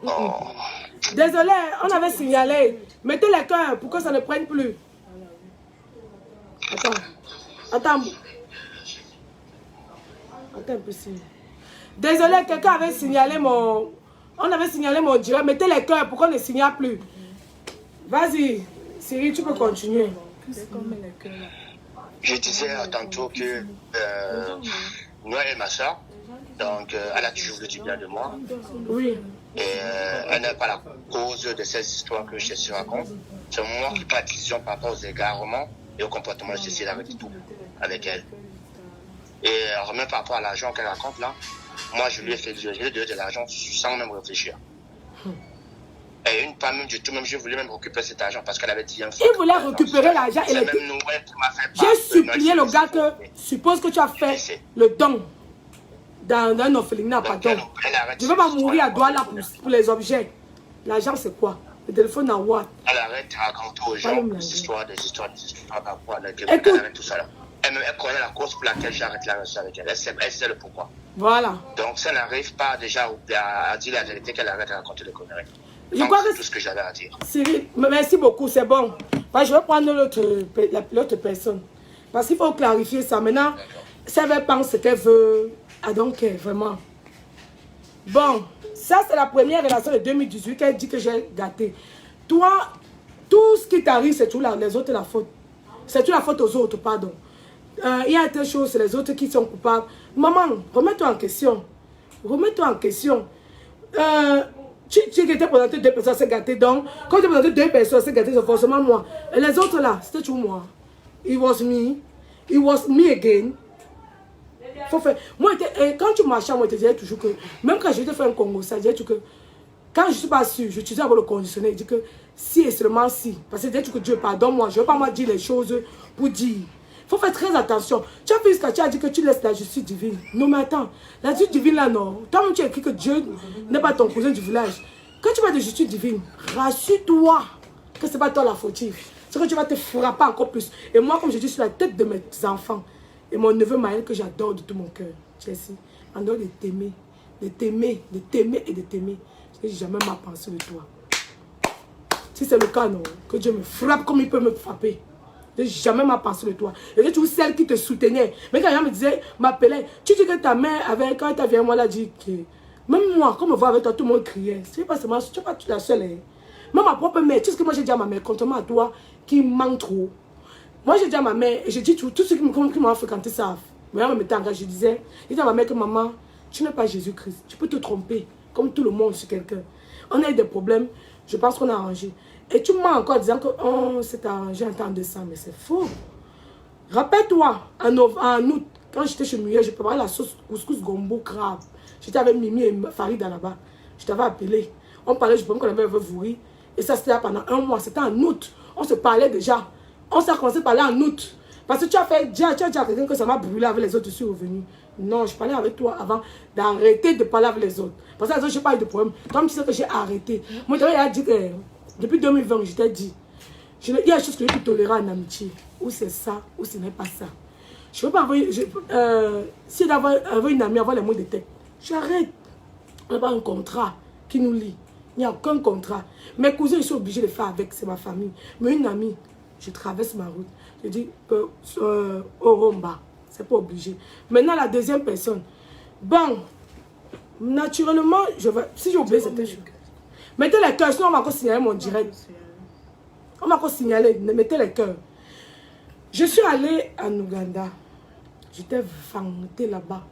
Oh. Désolé, on avait signalé. Mettez les cœurs pour que ça ne prenne plus. Attends. Attends. Attends un peu si. Désolé, quelqu'un avait signalé mon... On avait signalé mon direct. Mettez les cœurs pour qu'on ne signale plus. Vas-y, Cyril, tu peux continuer. Je disais tantôt que Noël est ma soeur. Donc, elle a toujours voulu du bien de moi. Oui. Et elle n'est pas la cause de ces histoires que je te raconte. C'est moi qui prends la décision par rapport aux égarements et au comportement de Cécile avec tout, avec elle. Et même par rapport à l'argent qu'elle raconte là, moi je lui ai fait, je lui ai donné de l'argent sans même réfléchir. Et une part même du tout, même je voulais même récupérer cet argent parce qu'elle avait dit un fois. Il voulait récupérer l'argent et j'ai supplié le gars que, suppose que tu as fait le don dans un orphelinat, pardon. Je ne veux pas mourir à Douala pour les objets. L'argent c'est quoi? Le téléphone à what? Elle arrête de raconter aux gens des histoires par rapport à elle arrête tout ça là. Elle connaît la cause pour laquelle j'arrête la relation avec elle. Elle sait le pourquoi. Voilà. Donc, ça n'arrive pas déjà à dire la vérité qu'elle arrête de raconter les conneries. Je crois que c'est tout ce que j'avais à dire. Cyril, merci beaucoup, c'est bon. Enfin, je vais prendre l'autre personne. Parce qu'il faut clarifier ça. Maintenant, si elle pense ce qu'elle veut, ah donc, vraiment. Bon, ça c'est la première relation de 2018 qu'elle dit que j'ai gâté. Toi, tout ce qui t'arrive, c'est tout les autres la faute. C'est tout la faute aux autres, pardon. Il y a des choses, c'est les autres qui sont coupables. Maman, remets-toi en question. Remets-toi en question. Tu étais présenté deux personnes, c'est gâté. Donc, quand tu présenté deux personnes, c'est gâté, c'est forcément moi. Et les autres là, c'était tout moi. It was me. It was me again. Faut faire. Moi, quand tu marchais, moi, je te disais toujours que, même quand je te fais un Congo, ça disait que, quand je ne suis pas sûre, je disais avoir le conditionnel, je dis que si et seulement si. Parce que je dis que Dieu pardonne-moi, je ne veux pas moi dire les choses pour dire. Il faut faire très attention. Tu as fait ce que tu as dit que tu laisses la justice divine. Non, mais attends, la justice divine là, non. Toi-même, tu as écrit que Dieu n'est pas ton cousin du village. Quand tu vas de justice divine, rassure-toi que ce n'est pas toi la fautive. C'est que tu vas te frapper encore plus. Et moi, comme je dis, sur la tête de mes enfants, et mon neveu Maël, que j'adore de tout mon cœur, Jessie, en dehors de t'aimer, de t'aimer, de t'aimer et de t'aimer, je n'ai jamais mal pensé de toi. Si c'est le cas, non, que Dieu me frappe comme il peut me frapper. Je n'ai jamais mal pensé de toi. Et j'ai toujours celle qui te soutenait. Mais quand elle me disait, m'appelait, tu dis que ta mère, quand elle vient, moi, elle a dit que, même moi, quand on me voit avec toi, tout le monde criait. C'est pas seulement, tu n'es pas la seule. Hein. Même ma propre mère, tout ce que moi j'ai dit à ma mère, contrairement à toi, qui manque trop. Moi j'ai dit à ma mère, et je dis tout ceux qui m'ont fréquenté savent. Mais en même temps, je disais à ma mère que maman, tu n'es pas Jésus-Christ. Tu peux te tromper, comme tout le monde sur quelqu'un. On a eu des problèmes, je pense qu'on a arrangé. Et tu m'as encore disant que oh, c'est arrangé en temps de ça, mais c'est faux. Rappelle-toi, en août, quand j'étais chez Muriel, je préparais la sauce couscous gombo crabe. J'étais avec Mimi et Farida là-bas. Je t'avais appelé. On parlait, je pense qu'on avait voulu. Et ça, c'était pendant un mois. C'était en août. On se parlait déjà. On s'est commencé à parler en août. Parce que tu as dit à quelqu'un que ça m'a brûlé avec les autres, je suis revenu. Non, je parlais avec toi avant d'arrêter de parler avec les autres. Parce que les autres, je n'ai pas eu de problème. Toi, tu sais que j'ai arrêté. Moi, il a dit que depuis 2020, je t'ai dit, il y a des choses que je peux tolérer en amitié. Ou c'est ça, ou ce n'est pas ça. Je ne veux pas avoir, si d'avoir une amie, avoir les mots de tête. J'arrête. On n'a pas un contrat qui nous lie. Il n'y a aucun contrat. Mes cousins, ils sont obligés de faire avec, c'est ma famille. Mais une amie, je traverse ma route. Je dis, au Romba, c'est pas obligé. Maintenant, la deuxième personne. Bon, naturellement, si j'ai oublié cette chose. Mettez les cœurs, sinon on m'a encore signalé mon direct. On m'a encore signalé, mettez les cœurs. Je suis allée en Ouganda. J'étais vantée là-bas.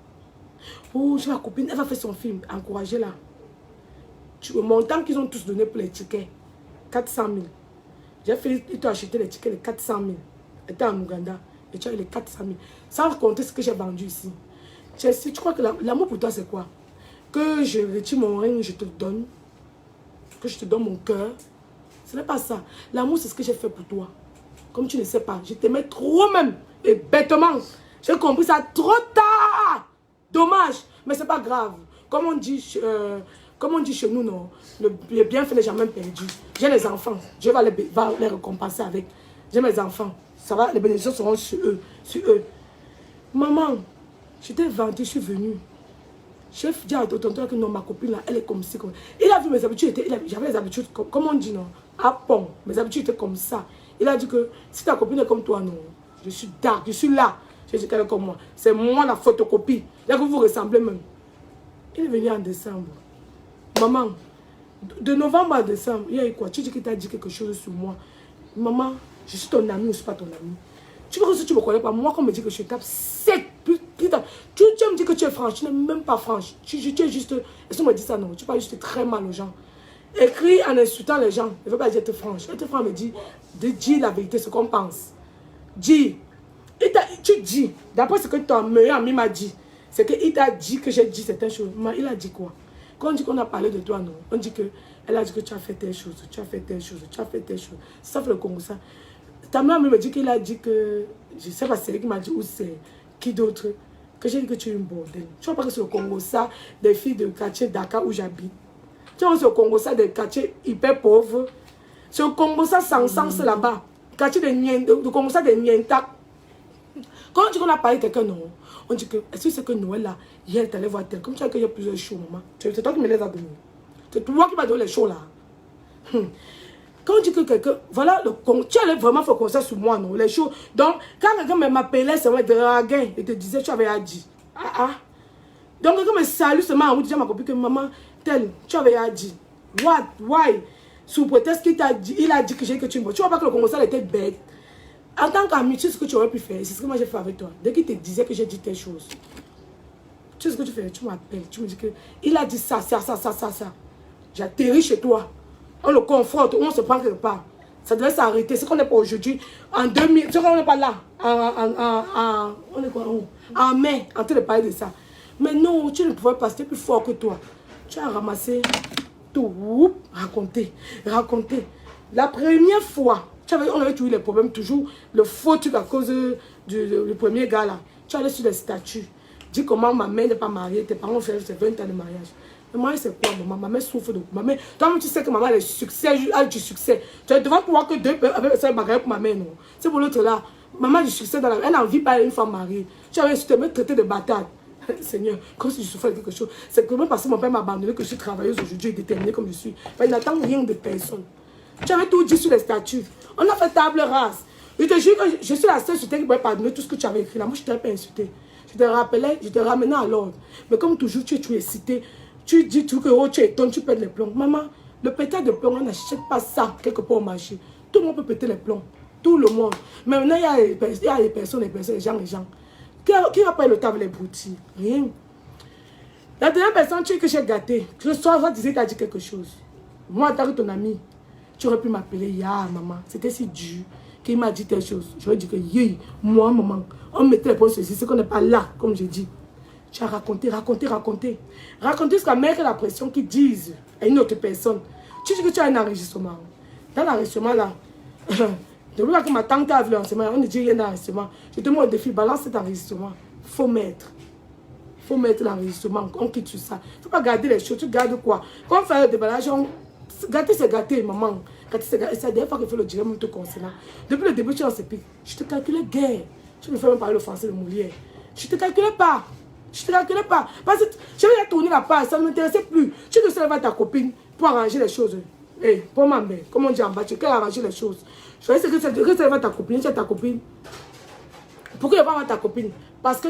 Oh, j'ai ma copine, elle va faire son film, encouragez-la. Le montant qu'ils ont tous donné pour les tickets, 400 000. J'ai fait, ils t'ont acheté les tickets de 400 000. Elle était en Ouganda et tu as eu les 400 000. Sans compter ce que j'ai vendu ici. Tu crois que l'amour pour toi, c'est quoi? Que je retire mon ring, je te donne. Que je te donne mon cœur. Ce n'est pas ça. L'amour, c'est ce que j'ai fait pour toi. Comme tu ne sais pas, je t'aimais trop même. Et bêtement. J'ai compris ça trop tard. Dommage. Mais c'est pas grave. Comme on dit chez nous, non. Le bienfait n'est jamais perdu. J'ai les enfants. Dieu va les récompenser avec. J'ai mes enfants. Ça va, les bénédictions seront sur eux. Maman, je t'ai vendu, je suis venue. Chef dit à tonton que non, ma copine là, elle est comme ci, comme ça. Il a vu mes habitudes, j'avais les habitudes, comme on dit non, à pont, mes habitudes étaient comme ça. Il a dit que si ta copine est comme toi, non, je suis dark, je suis là. Je dis qu'elle est comme moi. C'est moi la photocopie. Là que vous ressemblez même. Il est venu en décembre. Maman, de novembre à décembre, il y a eu quoi? Tu dis qu'il t'a dit quelque chose sur moi. Maman, je suis ton ami ou je ne suis pas ton ami. Tu vois que si tu ne me connais pas, moi, quand on me dit que je tape sec, putain, tu me dis que tu es franche, tu n'es même pas franche. Tu es juste, et si on me dit ça, non, tu parles juste très mal aux gens. Écris en insultant les gens, il ne veut pas dire être franche. Être franche me dit, dis la vérité, ce qu'on pense. Dis. Tu dis, d'après ce que ton meilleur ami m'a dit, c'est qu'il t'a dit que j'ai dit certaines choses. Mais il a dit quoi? Quand on dit qu'on a parlé de toi, non, on dit qu'elle a dit que tu as fait telle chose, tu as fait telle chose, tu as fait telle chose. Sauf le Congo, ça. Ta mère me dit qu'il a dit que, je ne sais pas si c'est lui qui m'a dit ou c'est qui d'autre, que j'ai dit que tu es une bordel. Tu vois pas que c'est au Congo, ça, des filles de quartier Dakar où j'habite. Tu vois que c'est au Congo, ça, des quartiers hyper pauvres. C'est au Congo, ça, sans sens là-bas. Quartier de Congo, ça, des Nienta. Quand on dit qu'on a parlé de quelqu'un, non, on dit que, est-ce que c'est que Noël là, hier, tu allais voir tel, comme tu as qu'il y a plusieurs shows, maman. C'est toi qui me les as donnés. C'est toi qui m'as donné les shows là. Quand on dit que quelqu'un, voilà, tu allais vraiment faire comme ça sur moi, non, les shows. Donc, quand quelqu'un m'appelait, c'est vrai, draguin, et te disait, tu avais dit. Donc, quelqu'un me salue seulement, on dit à ma copine que maman, tel, tu avais dit. What? Why? Sous prétexte qu'il t'a dit, il a dit que j'ai que tu me. Tu vois pas que le Congo, ça était bête. En tant qu'ami, tu sais ce que tu aurais pu faire. C'est ce que moi j'ai fait avec toi. Dès qu'il te disait que j'ai dit telle chose, tu sais ce que tu fais. Tu m'appelles. Tu me dis que il a dit ça. J'atterris chez toi. On le confronte. On se prend quelque part. Ça devait s'arrêter. C'est qu'on n'est pas aujourd'hui. En 2000. Tu sais qu'on n'est pas là. On est quoi? En mai. En train de parler de ça. Mais non, tu ne pouvais pas. C'était plus fort que toi. Tu as ramassé tout. Raconter. La première fois. On avait toujours les problèmes, toujours le faux truc à cause du premier gars là. Tu allais sur les statuts. Dis comment ma mère n'est pas mariée, tes parents ont fait 20 ans de mariage. Mais moi, c'est quoi, maman? Ma mère souffre de. Ma mère, toi-même, tu sais que maman a du succès. Tu devant pouvoir que deux avec ça mariés pour ma mère, non? C'est pour l'autre là. Maman a du succès dans la. Elle n'en vit pas une femme mariée. Tu avais su te mettre traité de bâtard. Seigneur, comme si je souffrais de quelque chose. C'est que même parce que mon père m'a abandonné que je suis travailleuse aujourd'hui et déterminée comme je suis. Mais il n'attend rien de personne. Tu avais tout dit sur les statuts. On a fait table rase. Je te jure que je suis la seule sur terre qui pouvait pardonner tout ce que tu avais écrit là. Moi, je ne t'avais pas insulté. Je te rappelais, je te ramenais à l'ordre. Mais comme toujours, tu es excité. Tu dis tout que oh, tu es étonné, tu pètes les plombs. Maman, le pétage de plomb, on n'achète pas ça quelque part au marché. Tout le monde peut péter les plombs. Tout le monde. Mais maintenant, il y a les personnes, les gens. Qui va pas le table les broutilles? Rien. La dernière personne que j'ai gâtée, je disais, tu as dit quelque chose. Moi, en tant que ton ami, tu aurais pu m'appeler, maman. C'était si dur qu'il m'a dit telle chose. J'aurais dit que, moi, maman, on mettait les points sur c'est qu'on n'est pas là, comme j'ai dit. Tu as raconté. Raconter jusqu'à mettre la pression qu'ils disent à une autre personne. Tu dis que tu as un enregistrement. Dans l'enregistrement, là, depuis que ma tante a vu l'enregistrement, on ne dit rien d'enregistrement. Je te mets au défi, balance cet enregistrement. Il faut mettre l'enregistrement, on quitte sur ça. Il ne faut pas garder les choses, tu gardes quoi? Quand on fait le déballage, gâter c'est gâter, maman. Gâter c'est gâter. C'est la dernière fois que je fais le direct, même te concernant. Depuis le début, tu es en sépique. Je te calculais guère. Tu me fais même parler le français de Molière. Je te calculais pas. Parce que je vais tourner la page, ça ne m'intéressait plus. Tu te sers à ta copine pour arranger les choses. Pour ma mère, comme on dit en bas, tu as arrangé les choses. Je vais essayer que tu à ta copine, tu as ta copine. Pourquoi il n'y a pas ta copine? Parce que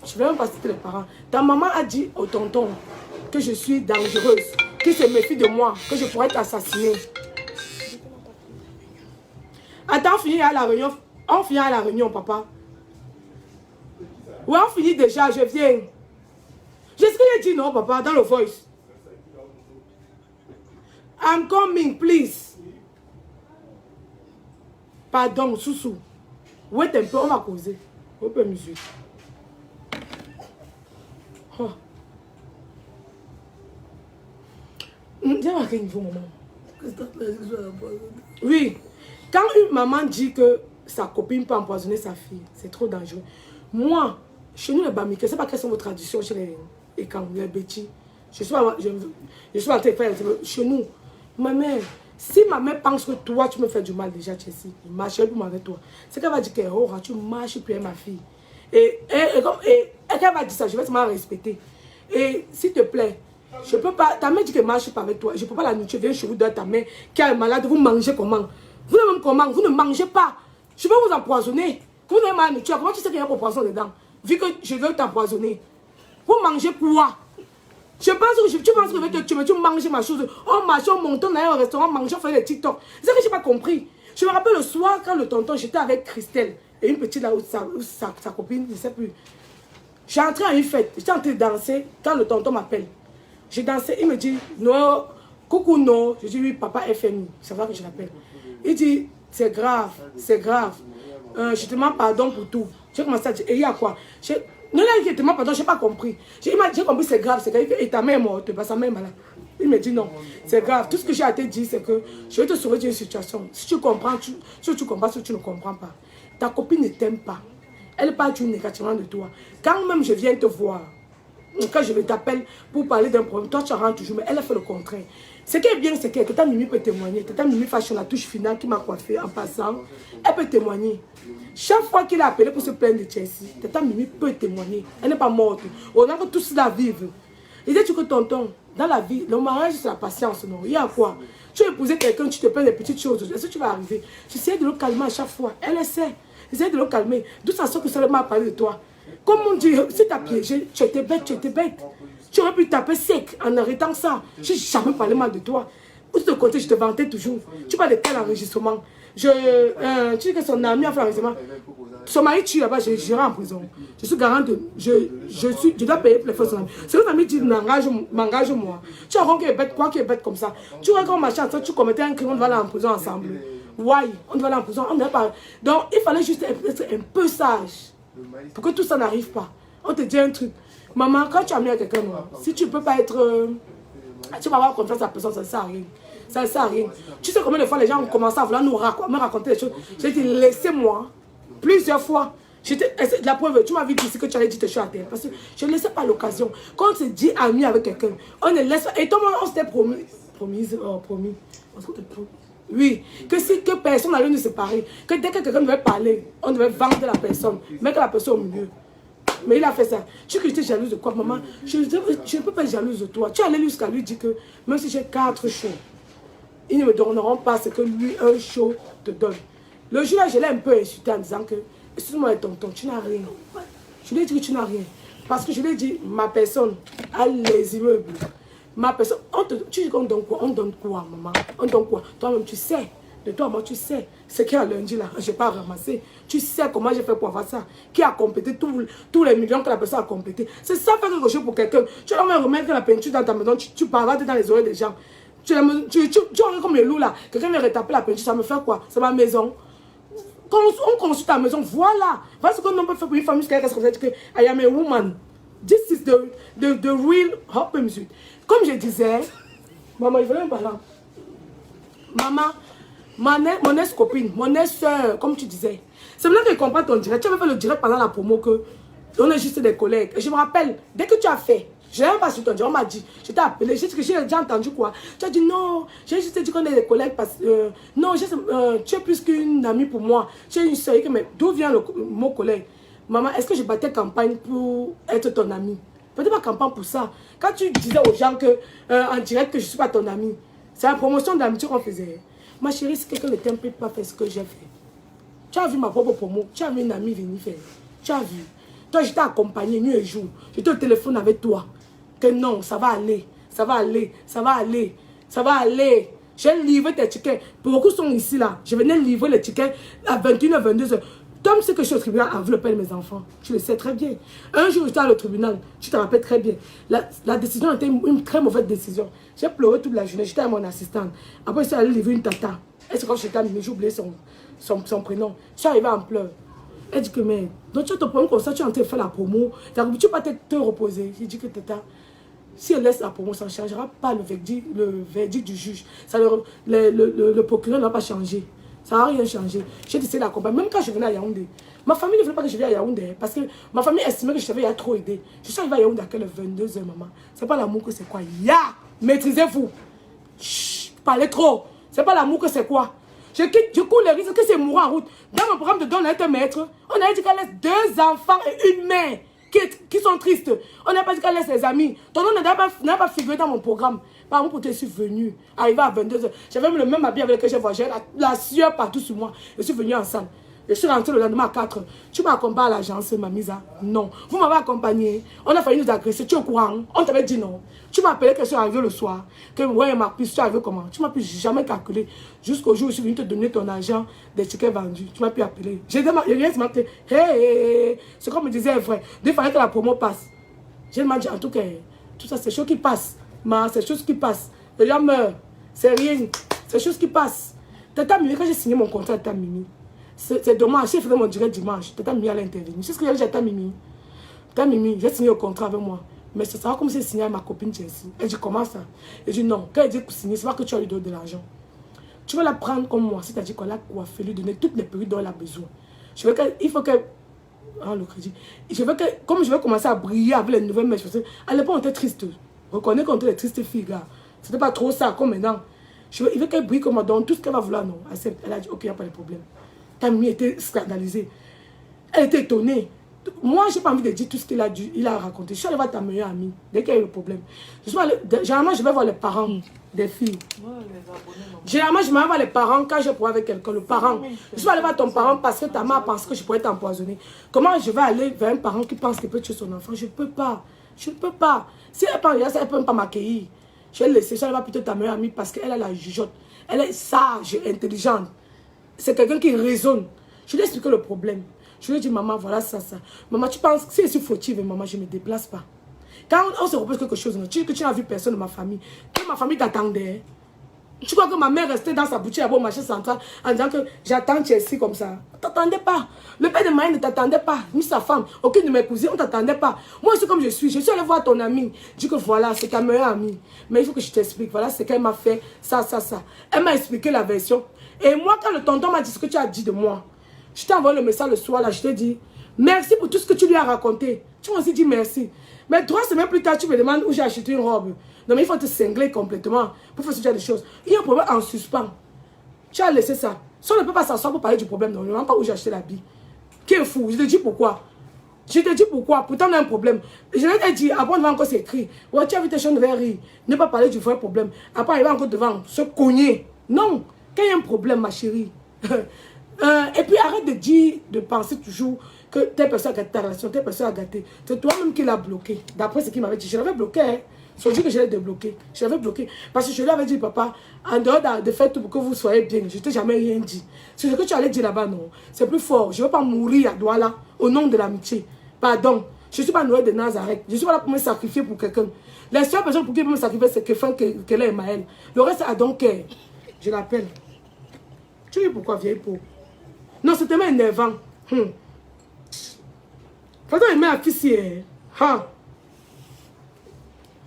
je vais même pas citer les parents. Ta maman a dit au tonton que je suis dangereuse, qu'il se méfie de moi, que je pourrais t'assassiner. Attends, on finit à la réunion, papa. Oui, on finit déjà, je viens. J'ai ce que j'ai dit, non, papa, dans le voice. I'm coming, please. Pardon, Soussou. Wait un peu, on va causer. On peut musique. Oh. Dis-moi à quel niveau, maman. Oui. Quand une maman dit que sa copine peut empoisonner sa fille, c'est trop dangereux. Moi, chez nous, les Bamikés, je ne sais pas quelles sont vos traditions chez les Bétis. Je suis en train de faire chez nous. Ma mère, si ma mère pense que toi, tu me fais du mal déjà, Chelsea, il marche plus avec toi. C'est qu'elle va dire que tu marches plus avec ma fille. Et Et qu'elle va dire ça, je vais seulement respecter. Et s'il te plaît, je peux pas, ta mère dit qu'elle ne marche pas avec toi. Je ne peux pas la nourrir, viens chez vous de ta mère qui est malade, vous mangez comment? Vous ne même comment? Vous ne mangez pas. Je vais vous empoisonner. Vous n'avez pas la nourriture. Comment tu sais qu'il y a un poisson dedans? Vu que je veux t'empoisonner. Vous mangez quoi? Je pense que tu penses que je vais te tuer, mais tu manges ma chose. On marche, on monte, on allait au restaurant, manger, on fait des TikTok. C'est ça que je n'ai pas compris. Je me rappelle le soir quand le tonton, j'étais avec Christelle et une petite là où sa copine, je ne sais plus. J'ai entré à une fête, j'étais en train de danser quand le tonton m'appelle. J'ai dansé, il me dit, non, coucou, non. Je dis, oui, papa FMI, c'est ça que je l'appelle. Il dit, c'est grave, c'est grave. Je te demande pardon pour tout. J'ai commencé à dire, et il y a quoi? Non, là, il te demande pardon, je n'ai pas compris. J'ai compris, c'est grave, c'est grave. Et ta mère est morte, sa mère est malade. Il me dit, non, c'est grave. Tout ce que j'ai à te dire, c'est que je vais te sauver d'une situation. Si tu comprends, si tu comprends, si tu ne comprends pas. Ta copine ne t'aime pas. Elle parle négativement de toi. Quand même je viens te voir, quand je t'appelle pour parler d'un problème, toi tu rentres toujours, mais elle a fait le contraire. Ce qui est bien, c'est que ta Mimi peut témoigner. Ta Mimi Fashion, la touche finale qui m'a coiffé en passant, elle peut témoigner. Chaque fois qu'il a appelé pour se plaindre de Chelsea, ta Mimi peut témoigner. Elle n'est pas morte. On a tous la vivre. Il dit que tonton, dans la vie, le mariage c'est la patience, non? Il y a quoi? Tu as épousé quelqu'un, tu te plains des petites choses. Est-ce que tu vas arriver? J'essaie de le calmer à chaque fois. Elle essaie. J'essaie de le calmer. D'où ça sort que ça m'a parlé de toi. Comme on dit, si tu as piégé, tu étais bête, tu étais bête. Tu aurais pu taper sec en arrêtant ça. Je n'ai jamais parlé mal de toi. Pour te côté, je te vantais toujours. Tu parles de quel enregistrement? Tu dis que son ami a fait l'enregistrement. Son mari tue là-bas, je j'irai en prison. Je suis garant de. Je dois payer pour les fausses amis. C'est notre ami dit m'engage-moi. Tu as rencontré bête, quoi qui est bête comme ça. Tu vois quand machin, tu commettais un crime, on va aller en prison ensemble. Why? On doit aller en prison. On ne pas. Donc il fallait juste être un peu sage. Pour que tout ça n'arrive pas. On te dit un truc. Maman, quand tu as mis à quelqu'un, si tu ne peux pas être... tu vas avoir confiance à la personne, ça ne sert à rien. Ça ne sert à rien. Tu sais combien de fois les gens ont commencé à vouloir me raconter des choses. J'ai dit, laissez-moi. Plusieurs fois. La preuve, tu m'avais dit que tu allais dire que je suis à terre. Parce que je ne laissais pas l'occasion. Quand on se dit ami avec quelqu'un, on ne laisse pas. Et toi, on s'était promis. Promis. Oui, que personne n'allait nous séparer. Que dès que quelqu'un devait parler, on devait vendre la personne, mettre la personne au milieu. Mais il a fait ça. Tu sais que j'étais jalouse de quoi, maman? Je ne peux pas être jalouse de toi. Tu allais jusqu'à lui dire que même si j'ai 4 shows, ils ne me donneront pas ce que lui, un show, te donne. Le jour-là, je l'ai un peu insulté en disant que, excuse-moi, tonton, tu n'as rien. Je lui ai dit que tu n'as rien. Parce que je lui ai dit, ma personne a les immeubles. Ma personne, tu dis qu'on donne quoi? On donne quoi, maman? On donne quoi? Toi-même, tu sais. De toi, moi, tu sais. Ce qu'il y a lundi, là, je n'ai pas ramassé. Tu sais comment j'ai fait pour avoir ça. Qui a complété tous les millions que la personne a complété. C'est ça, faire quelque chose pour quelqu'un. Tu vas me remettre la peinture dans ta maison, tu parles dans les oreilles des gens. Tu aurais comme le loup, là. Quelqu'un vient retaper la peinture, ça me fait quoi? C'est ma maison. Quand on construit ta maison, voilà. Voilà ce qu'on peut faire pour une famille, c'est comme ça, que I am a woman. This is the real hop music. Comme je disais, maman, il venait un ballon. Maman, mon ex-copine, mon ex-soeur, comme tu disais. C'est maintenant que je comprends ton direct. Tu avais fait le direct pendant la promo que on est juste des collègues. Et je me rappelle, dès que tu as fait, je n'ai même pas su ton direct, on m'a dit, je t'ai appelé, j'ai déjà entendu quoi. Tu as dit non, j'ai juste dit qu'on est des collègues parce que, non, tu es plus qu'une amie pour moi. J'ai une soeur, mais d'où vient le mot collègue? Maman, est-ce que je battais campagne pour être ton amie? Peut-être pas campagne pour ça. Quand tu disais aux gens que, en direct que je ne suis pas ton amie, c'est la promotion de l'amitié qu'on faisait. Ma chérie, si quelqu'un ne t'aime pas faire ce que j'ai fait. Tu as vu ma propre promo, tu as vu une amie venir faire. Tu as vu. Toi, je t'ai accompagné nuit et jour. J'étais au téléphone avec toi. Que non, ça va aller. Ça va aller. Ça va aller. Ça va aller. J'ai livré tes tickets. Beaucoup sont ici là. Je venais livrer les tickets à 21h, 22h. Tom sait que je suis au tribunal avant le père de mes enfants. Tu le sais très bien. Un jour, j'étais au tribunal. Tu te rappelles très bien. La décision était une très mauvaise décision. J'ai pleuré toute la journée. J'étais à mon assistante. Après, je suis allée livrer une tata. Et c'est quand j'étais amenée, j'ai oublié son prénom. Je suis arrivée en pleurs. Elle dit que, mais, donc tu as ton problème comme ça, tu es en train de faire la promo. Tu ne peux pas te reposer. J'ai dit que tata, si elle laisse la promo, ça ne changera pas le verdict du juge. Ça, le procureur ne va pas changer. Ça n'a rien changé. J'ai décidé d'accompagner. Même quand je venais à Yaoundé, ma famille ne voulait pas que je vienne à Yaoundé. Parce que ma famille estimait que je devais y trop aider. Je suis arrivée à Yaoundé à quelle 22h, maman. C'est pas l'amour que c'est quoi? Maîtrisez-vous. Chut, parlez trop. C'est pas l'amour que c'est quoi? Je cours le risque que c'est mourir en route. Dans mon programme de don, on a été maître. On a dit qu'elle laisse 2 enfants et une mère. qui sont tristes. On n'a pas dit qu'elle laisse les amis. Ton nom n'a pas figuré dans mon programme. Par exemple, je suis venue, arrivé à 22h. J'avais le même habit avec lequel j'ai voyagé, la sueur partout sur moi. Je suis venue ensemble. Je suis rentrée le lendemain à 4h. Tu m'accompagnes à l'agence, Mamisa? Non. Vous m'avez accompagné. On a failli nous agresser. Tu es au courant? On t'avait dit non. Tu m'as appelé que je suis arrivée le soir. Que ouais, ma puce, tu es arrivé comment? Tu m'as pu jamais calculer. Jusqu'au jour où je suis venue te donner ton argent des tickets vendus. Tu m'as pu appeler. J'ai demandé, hey, ce qu'on me disait est vrai. Il fallait que la promo passe. J'ai demandé, en tout cas, tout ça, c'est choses qui passent. C'est choses qui passent. Les gens meurent. C'est rien. C'est choses qui passent. Tata Mimi, quand j'ai signé mon contrat de Tata Mimi, c'est dommage, j'ai fait mon direct dimanche. Tata Mimi allait intervenir. C'est ce que j'avais dit à Tata Mimi. Tata Mimi, j'ai signé au contrat avec moi. Mais c'est ça comme si j'ai signé avec ma copine Jessie. Elle dit comment ça? Elle dit non. Quand elle dit signer, c'est pas que tu as lui donné de l'argent. Tu vas la prendre comme moi. C'est-à-dire qu'on l'a coiffé, lui donner toutes les périodes dont elle a besoin. Je veux qu'elle, il faut que. Ah, le crédit. Je veux que, comme je vais commencer à briller avec les nouvelles mèches, à l'époque on était triste. Reconnais qu'on était les tristes filles, gars. C'était pas trop ça comme maintenant. Il veut qu'elle brille comme moi, donc tout ce qu'elle va vouloir, non. Elle a dit, ok, il n'y a pas de problème. Ta mamie était scandalisée. Elle était étonnée. Moi, je n'ai pas envie de dire tout ce qu'il a raconté. Je suis allée voir ta meilleure amie, dès qu'il y a eu le problème. Généralement, je vais voir les parents des filles. Généralement, je vais voir les parents quand je pourrais avec quelqu'un. Le parent. Je suis allée voir ton parent parce que ta mère pense que je pourrais t'empoisonner. Comment je vais aller vers un parent qui pense qu'il peut tuer son enfant? Je ne peux pas. Je ne peux pas. Si elle pense, elle ne peut même pas m'accueillir. Je vais laisser. Je vais aller voir plutôt ta meilleure amie parce qu'elle a la jugeote. Elle est sage, intelligente. C'est quelqu'un qui raisonne. Je lui ai expliqué le problème. Je lui ai dit, maman, voilà ça. Maman, tu penses que si je suis fautive, maman, je ne me déplace pas. Quand on se repose quelque chose, tu dis que tu n'as vu personne de ma famille. Que ma famille t'attendait. Tu crois que ma mère restait dans sa boutique au marché central en disant que j'attends Chelsea comme ça. On ne t'attendait pas. Le père de Maï ne t'attendait pas. Ni sa femme. Aucune de mes cousines, on ne t'attendait pas. Moi, c'est comme je suis. Je suis allée voir ton amie. Je dis que voilà, c'est ta meilleure amie. Mais il faut que je t'explique. Voilà, c'est qu'elle m'a fait ça. Elle m'a expliqué la version. Et moi, quand le tonton m'a dit ce que tu as dit de moi, je t'ai envoyé le message le soir, là, je t'ai dit, merci pour tout ce que tu lui as raconté. Tu m'as aussi dit merci. Mais 3 semaines plus tard, tu me demandes où j'ai acheté une robe. Non, mais il faut te cingler complètement pour faire ce genre de choses. Il y a un problème en suspens. Tu as laissé ça. Si on ne peut pas s'asseoir pour parler du problème, non, on ne demande pas où j'ai acheté l'habit. Qui est fou? Je te dis pourquoi. Pourtant, on a un problème. Je vais te dire, après, on va encore s'écrire. Ouais, tu as vu tes choses, devait rire. Ne pas parler du vrai problème. Après, il va encore devant se cogner. Non. Quand il y a un problème, ma chérie. Et puis, arrête de dire, de penser toujours que telle personne a gâté ta relation, telle personne a gâté. C'est toi-même qui l'as bloqué. D'après ce qu'il m'avait dit. Je l'avais bloqué. Hein. C'est dit que je l'ai débloqué. Je l'avais bloqué. Parce que je lui avais dit, papa, en dehors de faire tout pour que vous soyez bien, je ne t'ai jamais rien dit. C'est ce que tu allais dire là-bas, non. C'est plus fort. Je ne veux pas mourir à Douala au nom de l'amitié. Pardon. Je ne suis pas Noël de Nazareth. Je ne suis pas là pour me sacrifier pour quelqu'un. La seule personne pour qui je peux me sacrifier, c'est qu'elle est Maëlle. Le reste, c'est Adonke. Je l'appelle. Tu sais pourquoi, vieille peau? Non, c'était même énervant. Faut aimer la fille.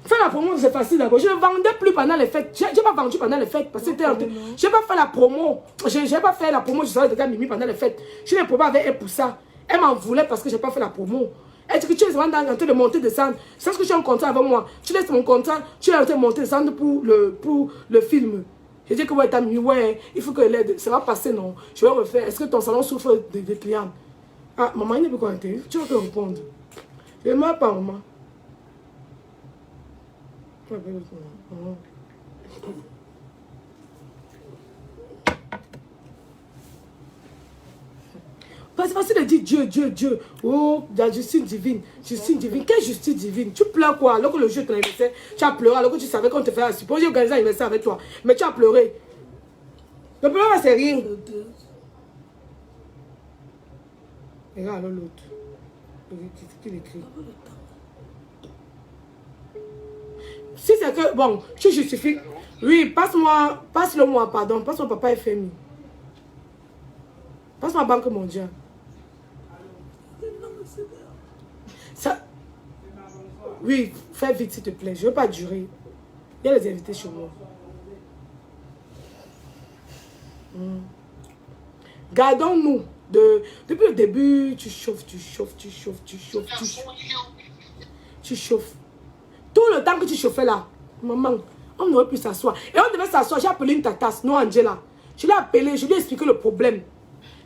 Faire la promo, c'est facile d'abord. Je ne vendais plus pendant les fêtes. Je n'ai pas vendu pendant les fêtes parce que je n'ai pas fait la promo. Je n'ai pas fait la promo, je savais de Mimi pendant les fêtes. Je n'ai pas avec elle pour ça. Elle m'en voulait parce que je n'ai pas fait la promo. Elle dit que tu es en train de monter, descendre. C'est ce que tu as un contrat avec moi. Tu laisses mon contrat, tu es en train de monter, descendre pour le film. Je dis que ouais, t'as mis, ouais, il faut que l'aide, ça va passer, non. Je vais refaire. Est-ce que ton salon souffre des clients? Ah, maman, il n'est pas connecté. Tu vas te répondre. Je ne m'en pas, maman. C'est facile de dire Dieu. Oh, la justice divine. Justice divine. Quelle justice divine? Tu pleures quoi? Alors que le jeu te l'anniversaire, tu as pleuré. Alors que tu savais qu'on te fait supposer organiser l'anniversaire avec toi. Mais tu as pleuré. Le pleur, c'est rien. Regarde alors l'autre. Qu'est-ce qu'il écrit? Si c'est que, bon, tu justifies. Oui, passe-le-moi, pardon. Passe-moi papa FMI. Passe-moi Banque mondiale. Ça, oui, fais vite s'il te plaît. Je ne veux pas durer. Il y a les invités chez moi. Gardons-nous. Depuis le début, tu chauffes. Tout le temps que tu chauffais là, maman, on n'aurait pu s'asseoir. Et on devait s'asseoir. J'ai appelé une tatasse, non Angela. Je l'ai appelée, je lui ai expliqué le problème.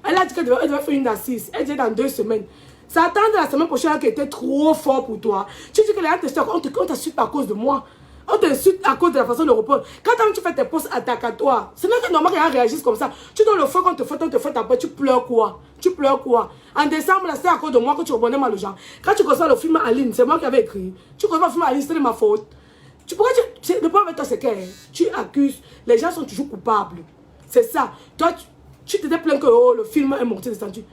Elle a dit qu'elle devait faire une assise. Elle dit dans 2 semaines. Ça attend de la semaine prochaine qui était trop fort pour toi. Tu dis que les gens te stockent, on t'insulte à cause de moi. On t'insulte à cause de la façon de répondre. Quand tu fais tes posts attaques à toi, c'est même normal qu'ils réagissent comme ça. Tu donnes le feu qu'on te fait après, tu pleures quoi? Tu pleures quoi? En décembre, c'est à cause de moi que tu répondais mal aux gens. Quand tu reçois le film à ligne, c'est moi qui avais écrit. Tu reçois le film à ligne, c'était de ma faute. Pourquoi le problème avec toi, c'est que tu accuses. Les gens sont toujours coupables. C'est ça. Toi, tu t'étais plaint que oh, le film est monté descendu.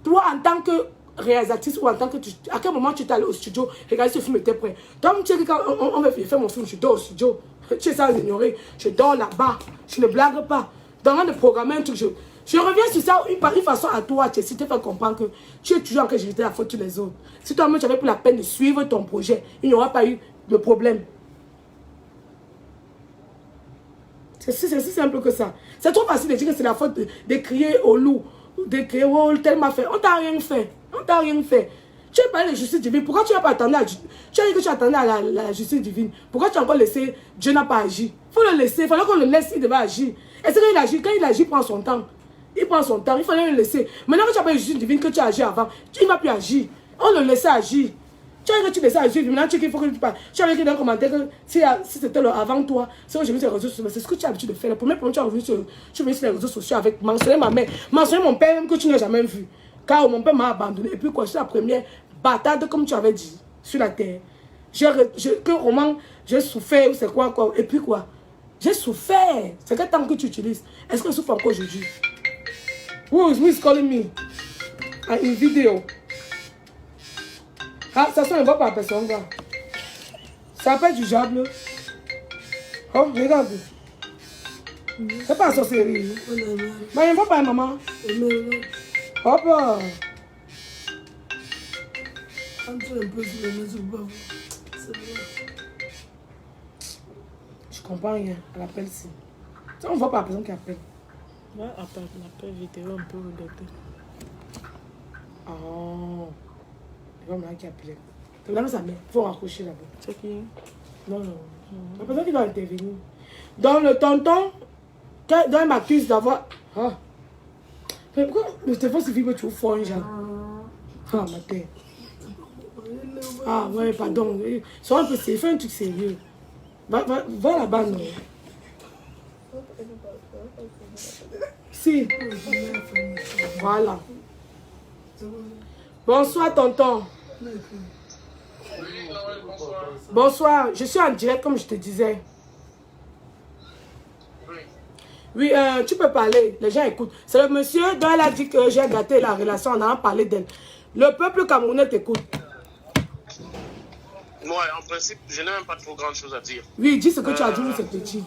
Toi, en tant que réalisatrice ou en tant que... à quel moment tu es allé au studio, regarder ce film était prêt. Toi, tu sais que quand on va faire mon film, je dors au studio. Tu es sans ignorer. Je dors là-bas. Je ne blague pas. Dans de programmer un truc, je reviens sur ça une façon à toi, tu te fais comprendre que tu es toujours en train de jeter la faute sur les autres. Si toi-même tu avais pris la peine de suivre ton projet, il n'y aura pas eu de problème. C'est si simple que ça. C'est trop facile de dire que c'est la faute de crier au loup, de crier oh, tellement fait. On t'a rien fait. On t'a rien fait. Tu as parlé de justice divine. Pourquoi tu n'as pas attendu tu as dit que tu attendais à la justice divine. Pourquoi tu as encore laissé Dieu n'a pas agi? Il faut le laisser. Il fallait qu'on le laisse, il devait agir. Et c'est quand il agit, il prend son temps. Il prend son temps. Il fallait le laisser. Maintenant que tu as pas eu justice divine, que tu as agi avant, il ne va plus agir. On le laissait agir. Tu as dit que tu laissais agir. Maintenant, tu dis qu'il faut que tu parles. Tu avais dit dans un commentaire que si c'était avant toi, c'est que j'ai vu sur les réseaux sociaux. C'est ce que tu as l'habitude de faire. Le premier point, tu as vu sur les réseaux sociaux avec mentionner ma mère, mentionner mon père, même que tu n'as jamais vu. Car mon père m'a abandonné. Et puis quoi, c'est la première bâtarde, comme tu avais dit, sur la terre. Que roman, j'ai souffert, ou c'est quoi. Et puis quoi, j'ai souffert. C'est quel temps que tu utilises? Est-ce que je souffre encore aujourd'hui? Who is calling me? Une vidéo. Ah, ça ne va pas à personne, gars. Ça appelle du diable. Oh, regarde. C'est pas un sorcellerie. Mais il ne va pas, maman. Hop là. Je comprends rien. Elle appelle ici. Ça, on ne voit pas la personne qui appelle. Ouais, appel vidéo, on peut regarder. Oh. Il va me dire qui appelait. Là, ça met. Il faut raccrocher là-bas. C'est qui? Non. La personne qui doit intervenir. Donc, le tonton, quand il m'accuse d'avoir. Ah. Mais pourquoi le téléphone se vibre toujours fort, genre? Ah, ma tête. Ah, ouais, pardon. Sois un peu sérieux. Fais un truc sérieux. Va là-bas, non. Si. Voilà. Bonsoir, tonton. Bonsoir. Je suis en direct, comme je te disais. Oui, tu peux parler. Les gens écoutent. C'est le monsieur dont elle a dit que j'ai gâté la relation en allant parler d'elle. Le peuple camerounais t'écoute. Moi, en principe, je n'ai même pas trop grande chose à dire. Oui, dis ce que tu as dit, c'est petit.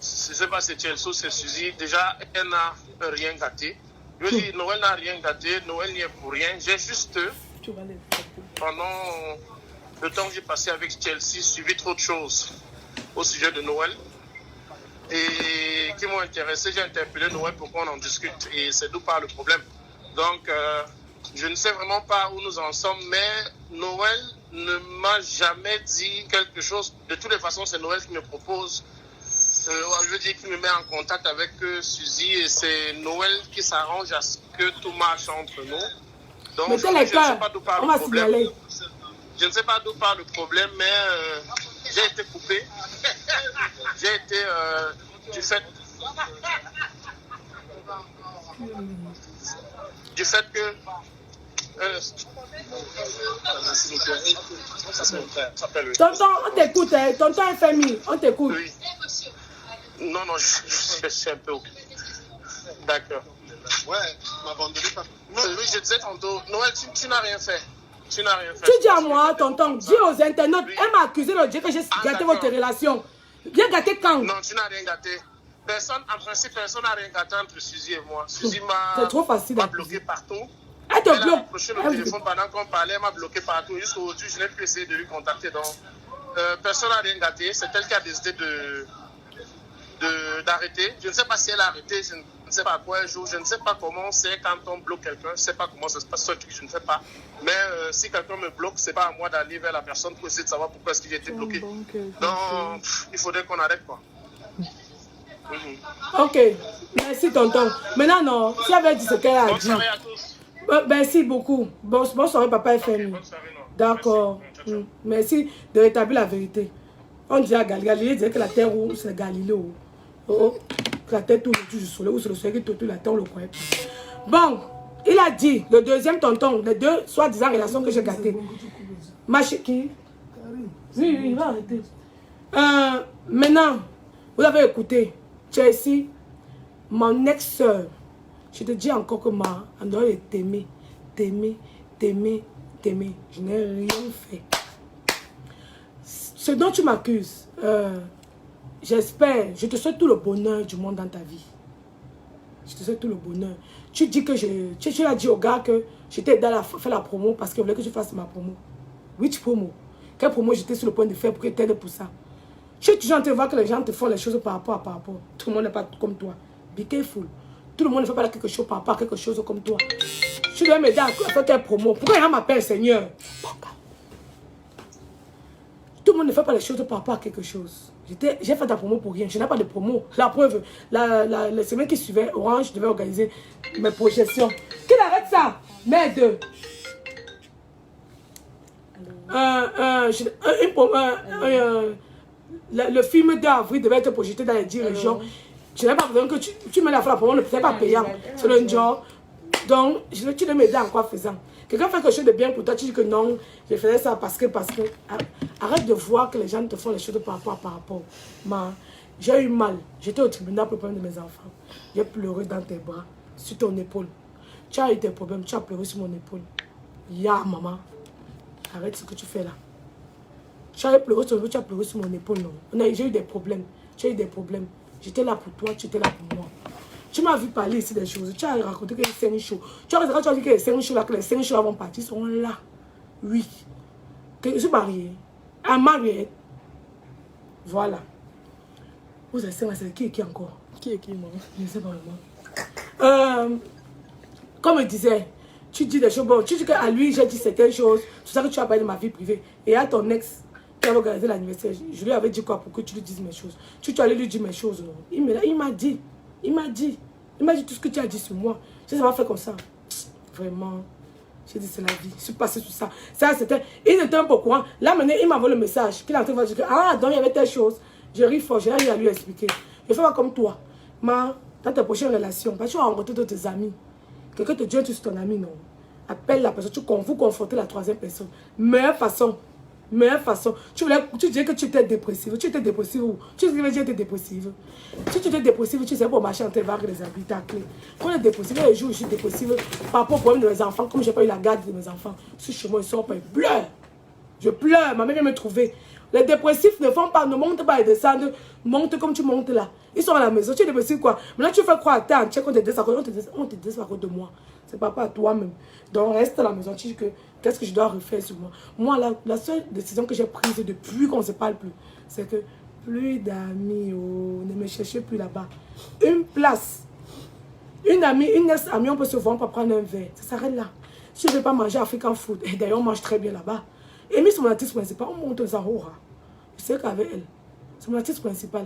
Je ne sais pas si c'est Chelsea ou c'est Suzy. Déjà, elle n'a rien gâté. Je veux dire, Noël n'a rien gâté. Noël n'y est pour rien. J'ai juste, pendant le temps que j'ai passé avec Chelsea, suivi trop de choses au sujet de Noël. Et qui m'ont intéressé. J'ai interpellé Noël pour qu'on en discute. Et c'est d'où part le problème. Donc, je ne sais vraiment pas où nous en sommes, mais Noël ne m'a jamais dit quelque chose. De toutes les façons, c'est Noël qui me propose, je veux dire, qui me met en contact avec Suzy, et c'est Noël qui s'arrange à ce que tout marche entre nous. Donc, je ne sais pas d'où part le problème. Je ne sais pas d'où part le problème, mais j'ai été coupé. J'ai été du fait que tonton, on t'écoute, tonton FMI, on t'écoute. Oui. Non, je suis un peu occupé. D'accord. Ouais, m'abandonner pas. Non, oui, je disais tantôt, Noël, tu n'as rien fait. Tu n'as rien fait. Tu dis à moi, tonton, dis aux internautes, oui. Elle m'a accusé de dire que j'ai gâté votre relation. Bien gâté quand? Non, tu n'as rien gâté. En principe, personne n'a rien gâté entre Suzy et moi. Suzy m'a bloqué partout. Elle te bloque. Elle a approché le téléphone pendant qu'on parlait, elle m'a bloqué partout. Jusqu'à aujourd'hui, je n'ai plus essayé de lui contacter. Donc, personne n'a rien gâté. C'est elle qui a décidé d'arrêter. Je ne sais pas si elle a arrêté, je ne sais pas à quoi elle joue, je ne sais pas comment c'est quand on bloque quelqu'un, je ne sais pas comment ça se passe, je ne fais pas. Mais si quelqu'un me bloque, ce n'est pas à moi d'aller vers la personne pour essayer de savoir pourquoi est-ce qu'il a été bloqué. Donc, il faudrait qu'on arrête, quoi. Ok, merci tonton. Maintenant, non, si elle avait dit ce qu'elle a dit. Bonne soirée à tous. Merci beaucoup. Bonsoir, papa FMI. D'accord. Merci de rétablir la vérité. On dit à Galilée disait que la terre rouge, c'est Galilée. Que la terre tourne autour du soleil, ou c'est le soleil qui tourne autour de la terre, on le croyait pas. Bon, il a dit, le deuxième tonton, les deux soi-disant relations que j'ai gâtées. Qui? Oui, il va arrêter. Maintenant, vous avez écouté, Chelsea, mon ex-sœur, je te dis encore que moi, on doit t'aimer. Je n'ai rien fait. Ce dont tu m'accuses, j'espère, je te souhaite tout le bonheur du monde dans ta vie. Je te souhaite tout le bonheur. Tu dis que tu as dit au gars que j'étais aidé à faire la promo parce qu'il voulait que je fasse ma promo. Which promo? Quelle promo j'étais sur le point de faire pour que tu aides pour ça? Je suis toujours en train de voir que les gens te font les choses par rapport. Tout le monde n'est pas comme toi. Be careful. Tout le monde ne fait pas quelque chose par rapport à quelque chose comme toi. Tu dois m'aider à faire quelle promo? Pourquoi il m'appelle Seigneur? Tout le monde ne fait pas les choses par rapport à quelque chose. J'ai fait ta promo pour rien. Je n'ai pas de promo. La preuve, la semaine qui suivait, Orange devait organiser mes projections. Qu'il arrête ça? Merde. Le film d'Avril devait être projeté dans les 10 régions. Je n'ai pas besoin que tu me la fasses la promo, ne peut pas payant. C'est le genre. Donc, tu dois m'aider en quoi faisant. Quelqu'un fait quelque chose de bien pour toi, tu dis que non, je faisais ça parce que. Arrête de voir que les gens te font les choses par rapport. J'ai eu mal. J'étais au tribunal pour le problème de mes enfants. J'ai pleuré dans tes bras, sur ton épaule. Tu as eu des problèmes, tu as pleuré sur mon épaule. Maman. Arrête ce que tu fais là. Tu as pleuré sur mon épaule, non. J'ai eu des problèmes. Tu as eu des problèmes. J'étais là pour toi, tu étais là pour moi. Tu m'as vu parler ici des choses. Tu as raconté que les 5 shows. Tu as dit que les 5 shows là, que les 5 shows vont partir, sont là. Oui. Que je suis mariée. À mariée. Voilà. Vous êtes c'est qui encore? Qui est qui, moi? Je ne sais pas vraiment. Comme je disais, tu dis des choses. Bon, tu dis qu'à lui, j'ai dit certaines choses. C'est ça que tu as parlé de ma vie privée. Et à ton ex, qui avait organisé l'anniversaire, je lui avais dit quoi pour que tu lui dises mes choses. Tu allais lui dire mes choses, non? Il m'a dit. Il m'a dit tout ce que tu as dit sur moi. Je ne sais pas faire comme ça. Vraiment. J'ai dit, c'est la vie. Je suis passé sur ça. Ça, c'était. Il n'était pas au courant. Là, maintenant, il m'envoie le message. Qu'il est en train de dire que, donc il y avait telle chose. Je ris fort. J'ai rien à lui expliquer. Je fais pas comme toi. Dans ta prochaine relation, parce que tu vas rencontrer d'autres amis. Quelqu'un te dit, tu es ton ami, non. Appelle la personne. Vous confrontez la troisième personne. Meilleure façon. Tu disais que tu étais dépressive. Tu étais dépressive où? Tu disais que tu étais dépressive. Si tu étais dépressive, tu sais pour marcher en tes avec les habits, ta clé. Quand on est dépressive, les jours où je suis dépressive, par rapport au problème de mes enfants, comme je n'ai pas eu la garde de mes enfants, si chez moi, ils sortent pas, ils pleurent. Je pleure, ma mère vient me trouver. Les dépressifs ne montent pas et descendent, montent comme tu montes là. Ils sont à la maison, tu es dépressif quoi? Maintenant tu fais croire, t'es entier, on te décide à cause de moi. C'est pas à toi-même. Donc reste à la maison, tu dis que qu'est-ce que je dois refaire sur moi? Moi, la seule décision que j'ai prise depuis qu'on ne se parle plus, c'est que plus d'amis, ne me cherchez plus là-bas. Une place, une ex-amie, on peut se voir pour prendre un verre. Ça s'arrête là. Si je ne veux pas manger African food, et d'ailleurs on mange très bien là-bas. Et c'est mon artiste principal, on monte aux Zahora. Je sais qu'avec elle, c'est mon artiste principal.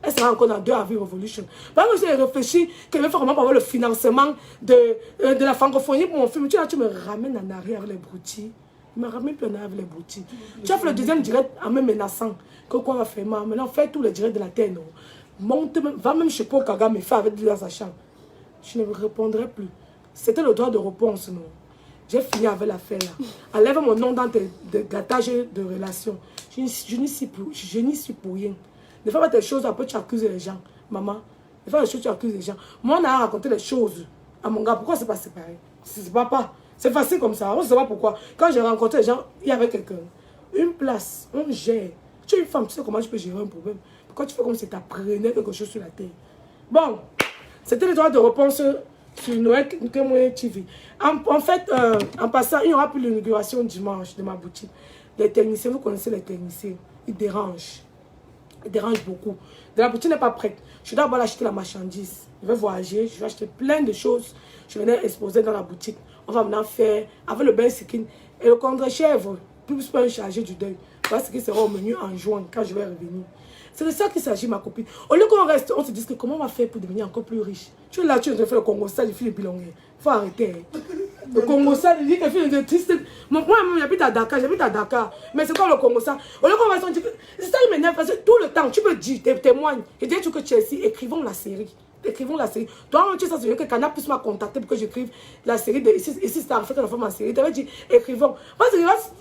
Elle sera encore dans 2 avril Revolution. Parce que j'ai réfléchi qu'elle veut faire comment pour avoir le financement de la francophonie pour mon film. Tu me ramènes en arrière avec les broutilles. Il me ramène plus en arrière avec les broutilles. Tu as fait le deuxième direct en me menaçant. Que quoi va faire mal? Maintenant, fais tous les directs de la terre. Non. Monte, va même chez Paul Kagame et fais avec lui dans sa chambre. Je ne répondrai plus. C'était le droit de réponse. Non. J'ai fini avec l'affaire là. Enlève mon nom dans tes gâtages de relations. Je n'y suis pour rien. Ne fais pas des choses, après tu accuses les gens. Maman, ne fais pas des choses, tu accuses les gens. Moi, on a raconté les choses à mon gars. Pourquoi c'est pas séparé? C'est pas. C'est facile comme ça. On ne sait pas pourquoi. Quand j'ai rencontré les gens, il y avait quelqu'un. Une place, on gère. Tu es une femme, tu sais comment tu peux gérer un problème. Pourquoi tu fais comme si tu apprenais quelque chose sur la terre? Bon, c'était le droit de réponse sur Noël TV. En fait, en passant, il n'y aura plus l'inauguration dimanche de ma boutique. Les techniciens, vous connaissez les techniciens, ils dérangent. Il dérange beaucoup. De la boutique n'est pas prête. Je dois d'abord acheter la marchandise. Je vais voyager, je vais acheter plein de choses. Je venais exposer dans la boutique. On va maintenant faire avec le bain skin et le contre-chèvre. Plus pas un chargé du deuil. Voilà ce qui sera au menu en juin quand je vais revenir. C'est de ça qu'il s'agit, ma copine. Au lieu qu'on reste, on se dit que comment on va faire pour devenir encore plus riche. Tu es là, tu es en train de faire le Congo sale, les filles de Bilongue. Il faut arrêter. Le Congo sale, il dit que les filles de triste. Moi, j'habite à Dakar, Mais c'est quoi le Congo sale? Au lieu qu'on va se dire que. C'est ça qui m'énerve parce que tout le temps, tu peux dire, témoignes. Et dès que tu es ici, écrivons la série. Écrivons la série. Toi, tu sais, c'est que Canal Plus m'a contacté pour que j'écrive la série. Ici, c'est en fait que la femme a série. Tu avais dit, écrivons. Parce que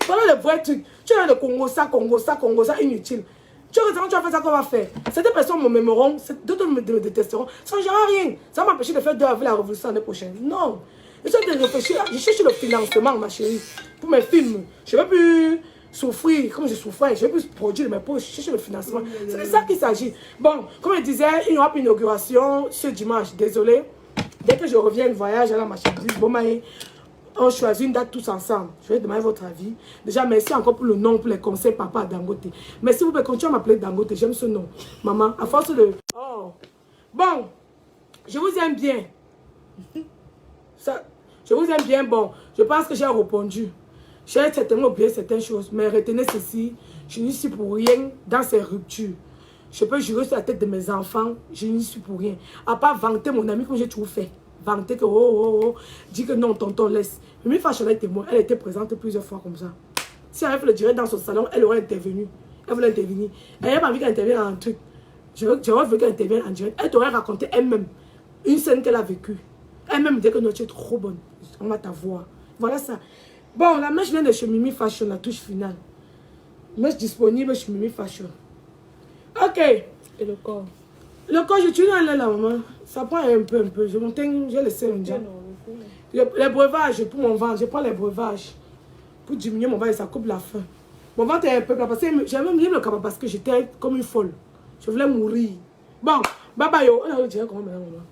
voilà le vrai truc. Tu as le Congo ça, inutile. Tu vas faire ça qu'on va faire. Certaines personnes me m'aimeront, d'autres me détesteront. Ça ne changera rien. Ça va m'empêcher de faire 2 avril la révolution l'année prochaine. Non. Je suis en train de réfléchir. Je cherche le financement, ma chérie, pour mes films. Je ne vais plus souffrir comme je souffrais. Je ne vais plus produire de mes poches. Je cherche le financement. C'est de ça qu'il s'agit. Bon, comme je disais, il y aura une inauguration ce dimanche. Désolé. Dès que je reviens de voyage à la marchandise, bon, on choisit une date tous ensemble. Je vais demander votre avis. Déjà, merci encore pour le nom, pour les conseils, papa Dangote. Merci, vous pouvez continuer à m'appeler Dangote. J'aime ce nom. Maman, à force de... Oh. Bon, je vous aime bien. Ça, je vous aime bien. Bon, je pense que j'ai répondu. J'ai certainement oublié certaines choses. Mais retenez ceci. Je n'y suis pour rien dans ces ruptures. Je peux jurer sur la tête de mes enfants. Je n'y suis pour rien. À part vanter mon ami comme j'ai toujours fait. Vanter que dit que non, tonton, laisse. Mimi Fashion témoin, elle était présente plusieurs fois comme ça. Si elle le dirait dans son salon, elle aurait intervenu. Elle voulait intervenir. Elle n'a pas envie qu'elle intervienne en un truc. Je veux qu'elle intervienne en direct. Elle t'aurait raconté elle-même une scène qu'elle a vécue. Elle-même dit que non, tu es trop bonne. On va t'avoir. Voilà ça. Bon, la mèche vient de chez Mimi Fashion, la touche finale. Mèche disponible chez Mimi Fashion. Ok. Et le corps? Le corps, je tue là, maman. Ça prend un peu. Je montagne, j'ai laissé un dia. Les breuvages pour mon ventre, je prends les breuvages pour diminuer mon ventre et ça coupe la faim. Mon ventre est un peu plat parce que j'avais mis le capable parce que j'étais comme une folle. Je voulais mourir. Bon, bye bye yo. On a dit comment maintenant, maman.